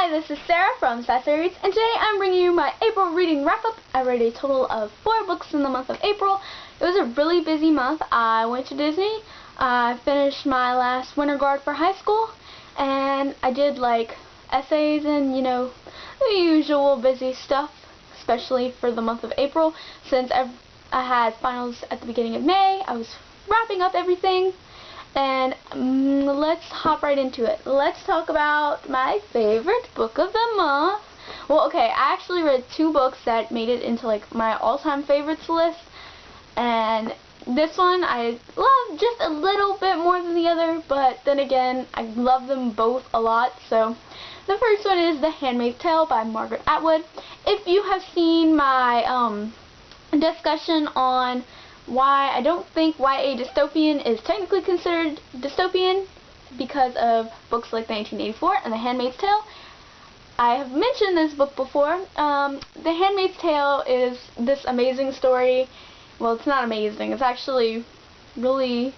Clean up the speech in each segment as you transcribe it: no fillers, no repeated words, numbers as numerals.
Hi, this is Sarah from Sassy Reads, and today I'm bringing you my April reading wrap-up. I read a total of 4 books in the month of April. It was a really busy month. I went to Disney, I finished my last winter guard for high school, and I did like essays and, the usual busy stuff, especially for the month of April. Since I had finals at the beginning of May, I was wrapping up everything. And let's hop right into it. Let's talk about my favorite book of the month. Well, okay, I actually read 2 books that made it into like my all-time favorites list. And this one I love just a little bit more than the other, but then again, I love them both a lot. So the first one is The Handmaid's Tale by Margaret Atwood. If you have seen my discussion on why I don't think YA dystopian is technically considered dystopian because of books like 1984 and The Handmaid's Tale, I have mentioned this book before. The Handmaid's Tale is this amazing story. Well, it's not amazing. It's actually really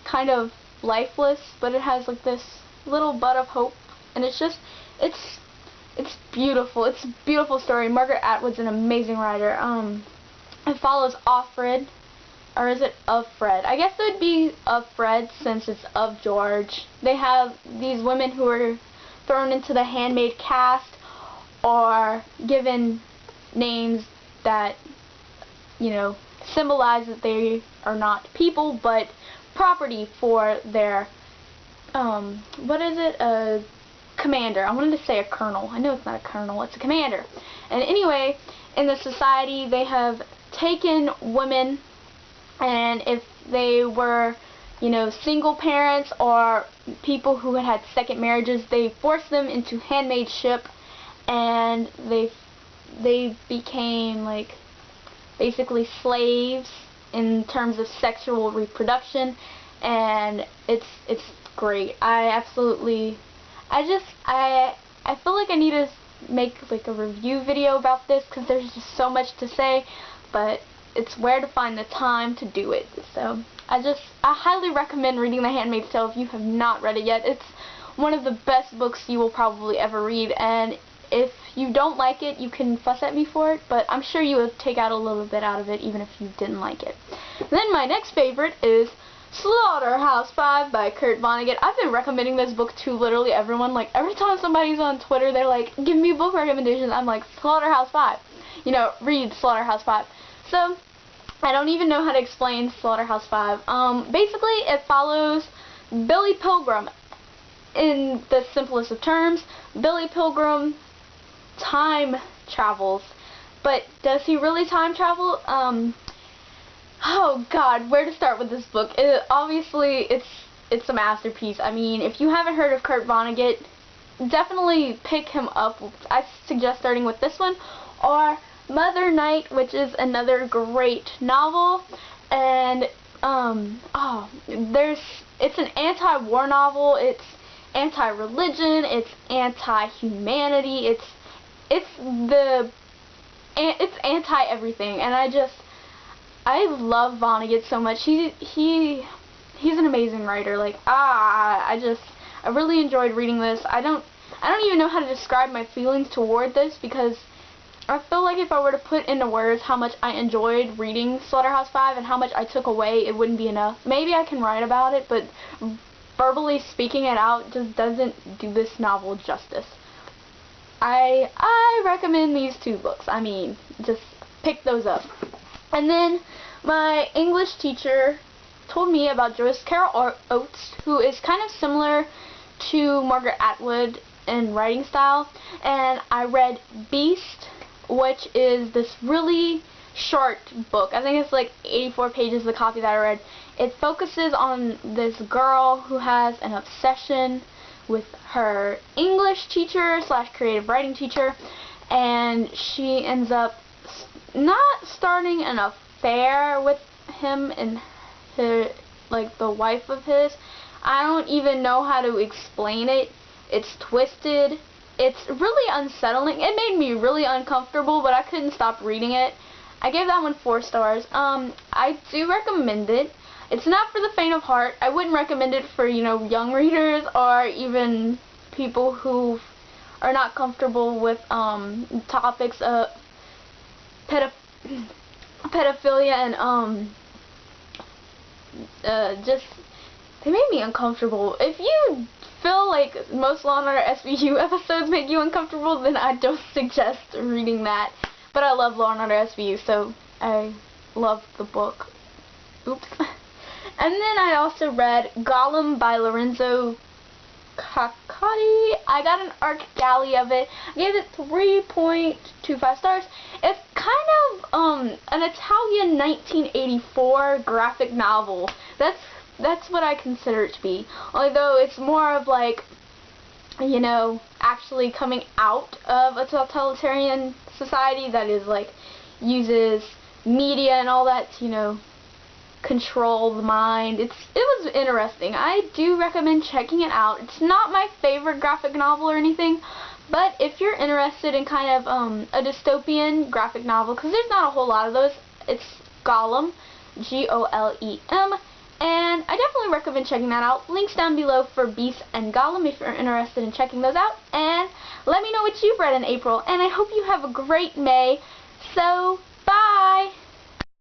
kind of lifeless, but it has like this little bud of hope, and it's beautiful. It's a beautiful story. Margaret Atwood's an amazing writer. It follows Offred, or is it of Fred? I guess it would be of Fred since it's of George. They have these women who are thrown into the handmaid caste or given names that, symbolize that they are not people but property for their, what is it? A commander. I wanted to say a colonel. I know it's not a colonel, it's a commander. And anyway, in the society they have taken women, and if they were, single parents or people who had second marriages, they forced them into handmaidship, and they became like basically slaves in terms of sexual reproduction, and it's great. I feel like I need to make like a review video about this because there's just so much to say, but it's where to find the time to do it. So I highly recommend reading The Handmaid's Tale if you have not read it yet. It's one of the best books you will probably ever read, and if you don't like it, you can fuss at me for it, but I'm sure you would take out a little bit out of it even if you didn't like it. Then my next favorite is SlaughterhouseFive by Kurt Vonnegut. I've been recommending this book to literally everyone. Like, every time somebody's on Twitter, they're like, give me book recommendations. I'm like, SlaughterhouseFive. Read SlaughterhouseFive. So, I don't even know how to explain SlaughterhouseFive. Basically, it follows Billy Pilgrim in the simplest of terms. Billy Pilgrim time travels. But does he really time travel? Oh God, where to start with this book? Obviously, it's a masterpiece. I mean, if you haven't heard of Kurt Vonnegut, definitely pick him up. I suggest starting with this one, or Mother Night, which is another great novel. And it's an anti-war novel. It's anti-religion. It's anti-humanity. It's anti-everything. And I love Vonnegut so much. He's an amazing writer. Like, I really enjoyed reading this. I don't even know how to describe my feelings toward this, because I feel like if I were to put into words how much I enjoyed reading SlaughterhouseFive and how much I took away, it wouldn't be enough. Maybe I can write about it, but verbally speaking it out just doesn't do this novel justice. I recommend these 2 books. I mean, just pick those up. And then my English teacher told me about Joyce Carol Oates, who is kind of similar to Margaret Atwood in writing style. And I read Beast, which is this really short book. I think it's like 84 pages, the copy that I read. It focuses on this girl who has an obsession with her English teacher / creative writing teacher, and she ends up not starting an affair with him and the wife of his. I don't even know how to explain it. It's twisted. It's really unsettling. It made me really uncomfortable, but I couldn't stop reading it. I gave that one 4 stars. I do recommend it. It's not for the faint of heart. I wouldn't recommend it for, young readers or even people who are not comfortable with topics of pedophilia and just they made me uncomfortable. If you feel like most Law & Order SVU episodes make you uncomfortable, then I don't suggest reading that. But I love Law & Order SVU, so I love the book. Oops. And then I also read Gollum by Lorenzo Cacotti. I got an ARC galley of it. I gave it 3.25 stars. It's kind of an Italian 1984 graphic novel. That's what I consider it to be. Although it's more of like, you know, actually coming out of a totalitarian society that is like uses media and all that to, you know, control the mind. It was interesting. I do recommend checking it out. It's not my favorite graphic novel or anything, but if you're interested in kind of a dystopian graphic novel, because there's not a whole lot of those, it's Gollum, G-O-L-E-M, and I definitely recommend checking that out. Links down below for Beast and Gollum if you're interested in checking those out, and let me know what you've read in April, and I hope you have a great May. So